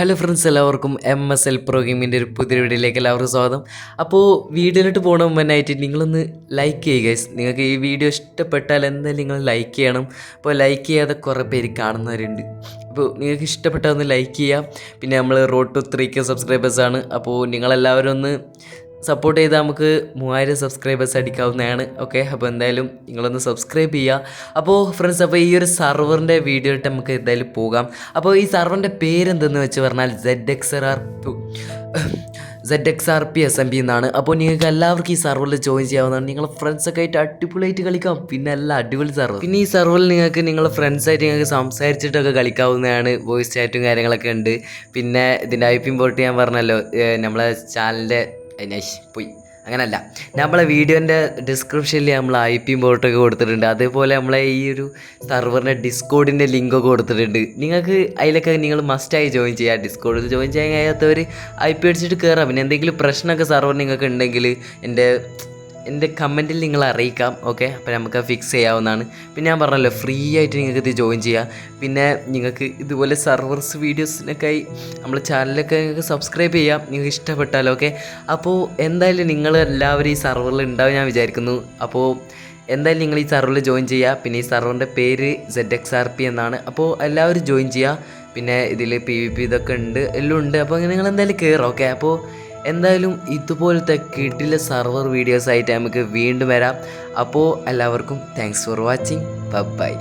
Hello friends, എല്ലാവർക്കും MSL pro ഗെയിമിൻ്റെ ഒരു പുതിയ വീഡിയോയിലേക്ക് എല്ലാവർക്കും സ്വാഗതം. അപ്പോൾ വീഡിയോയിലോട്ട് പോകണ മുമ്പായിട്ട് നിങ്ങളൊന്ന് ലൈക്ക് ചെയ്യുക ഗൈസ്. നിങ്ങൾക്ക് ഈ വീഡിയോ ഇഷ്ടപ്പെട്ടാൽ എന്തായാലും നിങ്ങൾ ലൈക്ക് ചെയ്യണം. അപ്പോൾ ലൈക്ക് ചെയ്യാതെ കുറേ പേര് കാണുന്നവരുണ്ട്. അപ്പോൾ നിങ്ങൾക്ക് ഇഷ്ടപ്പെട്ടാൽ ഒന്ന് ലൈക്ക് ചെയ്യാം. പിന്നെ നമ്മൾ റോഡ് ടു 3K സബ്സ്ക്രൈബേഴ്സാണ്. അപ്പോൾ നിങ്ങളെല്ലാവരും ഒന്ന് സപ്പോർട്ട് ചെയ്താൽ നമുക്ക് 3000 സബ്സ്ക്രൈബേഴ്സ് അടിക്കാവുന്നതാണ്. ഓക്കെ, അപ്പോൾ എന്തായാലും നിങ്ങളൊന്ന് സബ്സ്ക്രൈബ് ചെയ്യുക. അപ്പോൾ ഫ്രണ്ട്സ്, അപ്പോൾ ഈ ഒരു സർവറിൻ്റെ വീഡിയോ ആയിട്ട് നമുക്ക് എന്തായാലും പോകാം. അപ്പോൾ ഈ സർവറിൻ്റെ പേരെന്തെന്ന് വെച്ച് പറഞ്ഞാൽ ZXRP SMB എന്നാണ്. അപ്പോൾ നിങ്ങൾക്ക് എല്ലാവർക്കും ഈ സർവറിൽ ജോയിൻ ചെയ്യാവുന്നതാണ്. നിങ്ങളുടെ ഫ്രണ്ട്സൊക്കെ ആയിട്ട് അടിപൊളിയായിട്ട് കളിക്കാം. പിന്നെ എല്ലാം അടിപൊളി സർവർ. പിന്നെ ഈ സർവറിൽ നിങ്ങൾക്ക് നിങ്ങളുടെ ഫ്രണ്ട്സായിട്ട് നിങ്ങൾക്ക് സംസാരിച്ചിട്ടൊക്കെ കളിക്കാവുന്നതാണ്. വോയിസ് ചാറ്റും കാര്യങ്ങളൊക്കെ ഉണ്ട്. പിന്നെ ഇതിൻ്റെ IP ഇമ്പോർട്ട് ചെയ്യാൻ പറഞ്ഞല്ലോ, നമ്മളെ ചാനലിൻ്റെ പോയി അങ്ങനല്ല, നമ്മളെ വീഡിയോൻ്റെ ഡിസ്ക്രിപ്ഷനിൽ നമ്മൾ IP ഇമ്പോർട്ടൊക്കെ കൊടുത്തിട്ടുണ്ട്. അതേപോലെ നമ്മളെ ഈ ഒരു സർവറിൻ്റെ ഡിസ്കോഡിൻ്റെ ലിങ്കൊക്കെ കൊടുത്തിട്ടുണ്ട്. നിങ്ങൾക്ക് അതിലൊക്കെ നിങ്ങൾ മസ്റ്റായി ജോയിൻ ചെയ്യുക. ഡിസ്കോഡിൽ ജോയിൻ ചെയ്യാൻ കഴിയാത്തവർ IP അടിച്ചിട്ട് കയറാം. പിന്നെ എന്തെങ്കിലും പ്രശ്നമൊക്കെ സർവർ നിങ്ങൾക്ക് ഉണ്ടെങ്കിൽ എൻ്റെ കമൻറ്റിൽ നിങ്ങൾ അറിയിക്കാം. ഓക്കെ, അപ്പോൾ നമുക്ക് ഫിക്സ് ചെയ്യാവുന്നതാണ്. പിന്നെ ഞാൻ പറഞ്ഞല്ലോ, ഫ്രീ ആയിട്ട് നിങ്ങൾക്ക് ഇത് ജോയിൻ ചെയ്യാം. പിന്നെ നിങ്ങൾക്ക് ഇതുപോലെ സർവേഴ്സ് വീഡിയോസിനൊക്കെയായി നമ്മുടെ ചാനലൊക്കെ നിങ്ങൾക്ക് സബ്സ്ക്രൈബ് ചെയ്യാം, നിങ്ങൾക്ക് ഇഷ്ടപ്പെട്ടാലോ. ഓക്കെ, അപ്പോൾ എന്തായാലും നിങ്ങൾ എല്ലാവരും ഈ സർവറിൽ ഉണ്ടാവും ഞാൻ വിചാരിക്കുന്നു. അപ്പോൾ എന്തായാലും നിങ്ങൾ ഈ സർവറിൽ ജോയിൻ ചെയ്യുക. പിന്നെ ഈ സർവറിൻ്റെ പേര് ZXRP എന്നാണ്. അപ്പോൾ എല്ലാവരും ജോയിൻ ചെയ്യുക. പിന്നെ ഇതിൽ PvP ഇതൊക്കെ ഉണ്ട്, എല്ലാം ഉണ്ട്. അപ്പോൾ നിങ്ങൾ എന്തായാലും കയറുക. ഓക്കെ, അപ്പോൾ എന്തായാലും ഇതുപോലത്തെ കിടില സർവർ വീഡിയോസായിട്ട് നമുക്ക് വീണ്ടും വരാം. അപ്പോൾ എല്ലാവർക്കും താങ്ക്സ് ഫോർ വാച്ചിങ്. ബൈ.